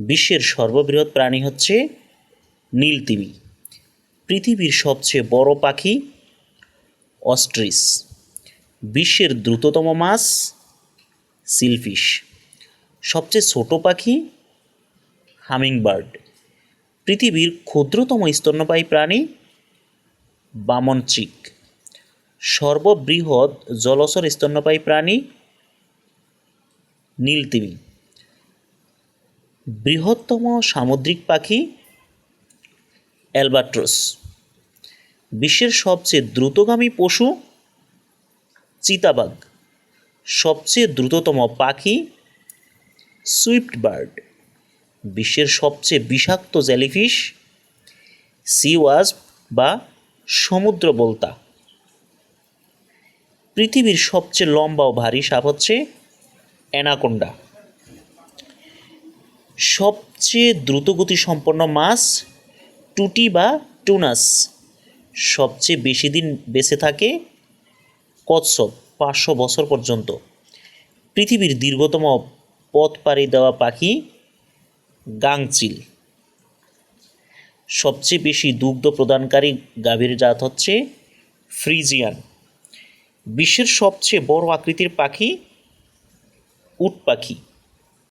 বিশ্বের সর্ববৃহৎ প্রাণী হচ্ছে নীল তিমি। পৃথিবীর সবচেয়ে বড় পাখি অস্ট্রিচ। বিশ্বের দ্রুততম মাছ সিলফিশ। সবচেয়ে ছোট পাখি হামিংবার্ড। পৃথিবীর ক্ষুদ্রতম স্তন্যপায়ী প্রাণী বামনচিক। সর্ববৃহৎ জলচর স্তন্যপায়ী প্রাণী নীল তিমি। বৃহত্তম সামুদ্রিক পাখি অ্যালবাট্রস। বিশ্বের সবচেয়ে দ্রুতগামী পশু চিতাবাঘ। সবচেয়ে দ্রুততম পাখি সুইফট বার্ড। বিশ্বের সবচেয়ে বিষাক্ত জেলিফিশ সি ওয়াস্প বা সমুদ্র বোলতা। পৃথিবীর সবচেয়ে লম্বা ও ভারী সাপ হচ্ছে অ্যানাকোন্ডা। সবচেয়ে দ্রুতগতিসম্পন্ন মাছ টুটি বা টুনাস। সবচেয়ে বেশি দিন বেঁচে থাকে কচ্ছপ 500 বছর পর্যন্ত। পৃথিবীর দীর্ঘতম পথ পাড়ি দেওয়া পাখি গাংচিল। সবচেয়ে বেশি দুগ্ধ প্রদানকারী গাভীর জাত হচ্ছে ফ্রিজিয়ান। বিশ্বের সবচেয়ে বড় আকৃতির পাখি উট পাখি।